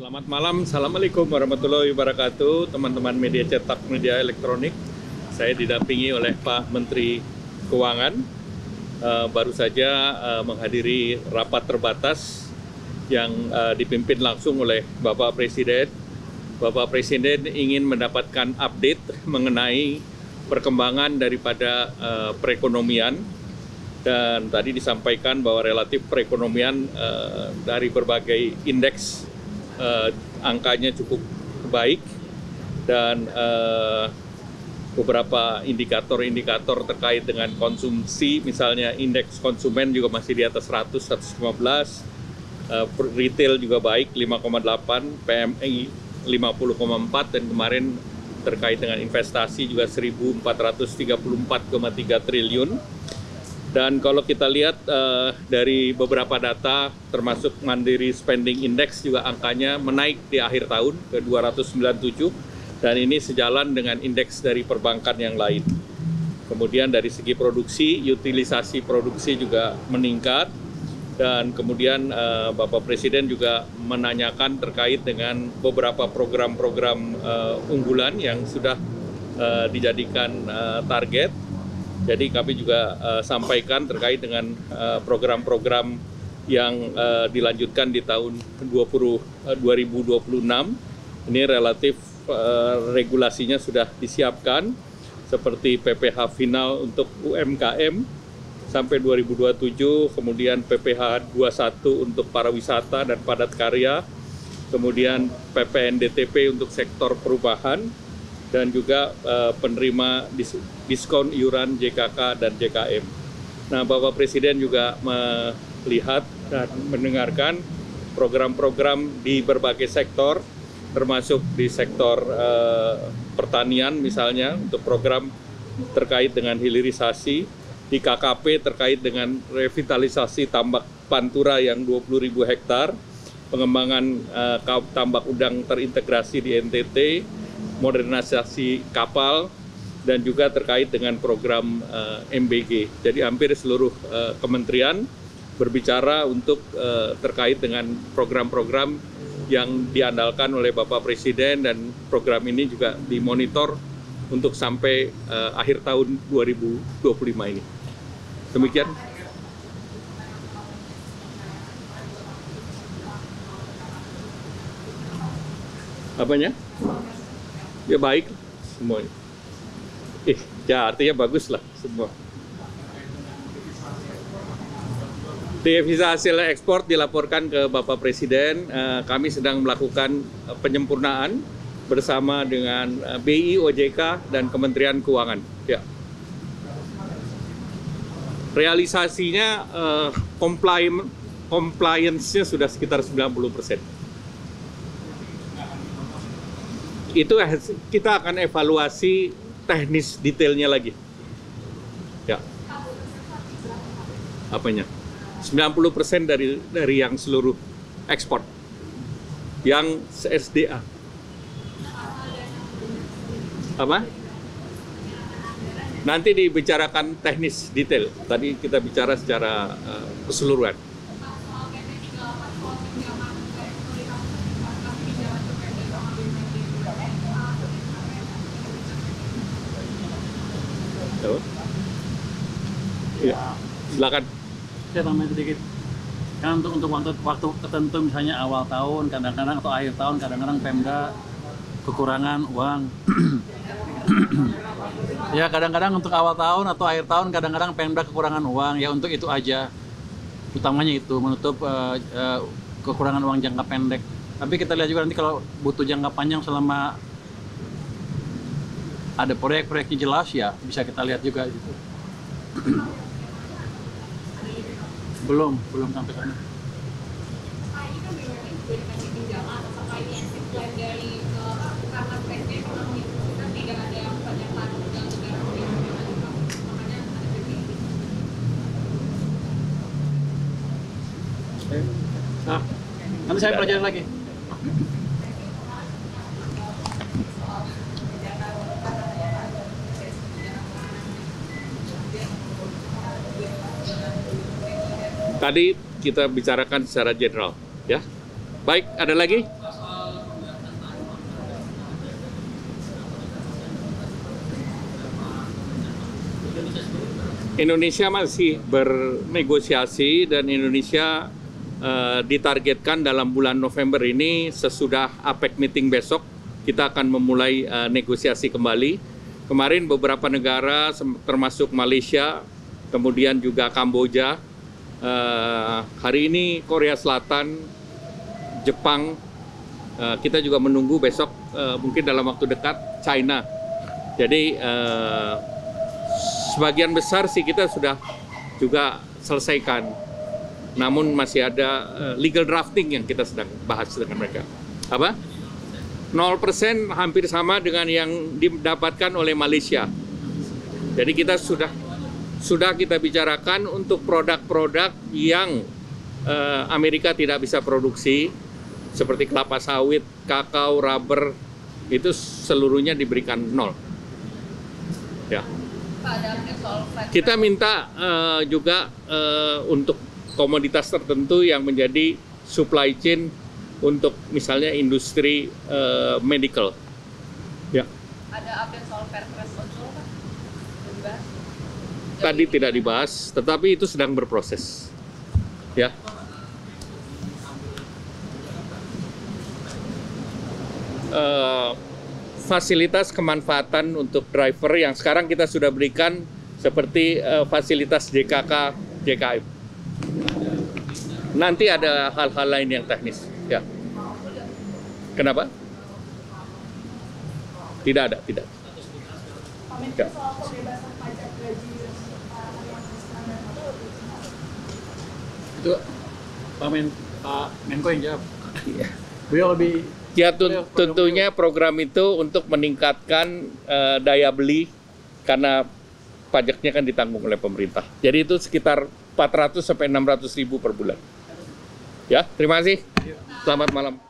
Selamat malam, Assalamualaikum warahmatullahi wabarakatuh, teman-teman media cetak, media elektronik. Saya didampingi oleh Pak Menteri Keuangan. Baru saja menghadiri rapat terbatas yang dipimpin langsung oleh Bapak Presiden. Bapak Presiden ingin mendapatkan update mengenai perkembangan daripada perekonomian. Dan tadi disampaikan bahwa relatif perekonomian dari berbagai indeks angkanya cukup baik, dan beberapa indikator-indikator terkait dengan konsumsi, misalnya indeks konsumen juga masih di atas 100, 115, retail juga baik 5,8, PMI 50,4, dan kemarin terkait dengan investasi juga 1.434,3 triliun. Dan kalau kita lihat dari beberapa data, termasuk Mandiri Spending Index juga angkanya menaik di akhir tahun ke 297, dan ini sejalan dengan indeks dari perbankan yang lain. Kemudian dari segi produksi, utilisasi produksi juga meningkat, dan kemudian Bapak Presiden juga menanyakan terkait dengan beberapa program-program unggulan yang sudah dijadikan target. Jadi kami juga sampaikan terkait dengan program-program yang dilanjutkan di tahun 2026. Ini relatif regulasinya sudah disiapkan, seperti PPh final untuk UMKM sampai 2027, kemudian PPh 21 untuk para wisata dan padat karya, kemudian PPNDTP untuk sektor perubahan, dan juga penerima diskon iuran JKK dan JKM. Nah, Bapak Presiden juga melihat dan mendengarkan program-program di berbagai sektor, termasuk di sektor pertanian misalnya, untuk program terkait dengan hilirisasi, di KKP terkait dengan revitalisasi tambak Pantura yang 20.000 hektar, pengembangan tambak udang terintegrasi di NTT, modernisasi kapal, dan juga terkait dengan program MBG. Jadi hampir seluruh kementerian berbicara untuk terkait dengan program-program yang diandalkan oleh Bapak Presiden, dan program ini juga dimonitor untuk sampai akhir tahun 2025 ini. Demikian. Apanya? Ya baik semuanya. Ya artinya bagus lah semua. Devisa hasil ekspor dilaporkan ke Bapak Presiden. Kami sedang melakukan penyempurnaan bersama dengan BI, OJK, dan Kementerian Keuangan. Ya. Realisasinya compliance-nya sudah sekitar 90%. Itu kita akan evaluasi teknis detailnya lagi. Ya. Apanya? 90% dari yang seluruh ekspor. Yang SDA. Apa? Nanti dibicarakan teknis detail. Tadi kita bicara secara keseluruhan. Ya, silakan. Saya tambahin sedikit. Kan untuk waktu tertentu, misalnya awal tahun, kadang-kadang atau akhir tahun, kadang-kadang Pemda kekurangan uang. Ya, kadang-kadang untuk awal tahun atau akhir tahun, kadang-kadang Pemda kekurangan uang. Ya, untuk itu aja. Utamanya itu, menutup kekurangan uang jangka pendek. Tapi kita lihat juga nanti kalau butuh jangka panjang, selama ada proyek-proyeknya jelas, ya bisa kita lihat juga gitu. Belum sampai sana. Nah, nanti saya pelajari lagi. Tadi kita bicarakan secara general, ya. Baik, ada lagi? Indonesia masih bernegosiasi dan Indonesia ditargetkan dalam bulan November ini sesudah APEC meeting besok kita akan memulai negosiasi kembali. Kemarin beberapa negara termasuk Malaysia, kemudian juga Kamboja, hari ini Korea Selatan, Jepang, kita juga menunggu besok mungkin dalam waktu dekat China. Jadi sebagian besar sih kita sudah juga selesaikan. Namun masih ada legal drafting yang kita sedang bahas dengan mereka. Apa? 0% hampir sama dengan yang didapatkan oleh Malaysia. Jadi kita sudah kita bicarakan untuk produk-produk yang Amerika tidak bisa produksi, seperti kelapa sawit, kakao, rubber, itu seluruhnya diberikan 0. Ya. Kita minta juga untuk komoditas tertentu yang menjadi supply chain untuk misalnya industri medical. Ya. Ada update soal Perpres Ojol, Pak? Dibahas? Tadi tidak dibahas, tetapi itu sedang berproses. Ya. Fasilitas kemanfaatan untuk driver yang sekarang kita sudah berikan seperti fasilitas JKK, JKM. Nanti ada hal-hal lain yang teknis, ya. Kenapa? Tidak ada, tidak. Ya. Itu Pak Menko yang jawab. Beliau lebih Ya tentunya program itu untuk meningkatkan daya beli karena pajaknya kan ditanggung oleh pemerintah. Jadi itu sekitar 400 sampai 600 ribu per bulan. Ya, terima kasih. Selamat malam.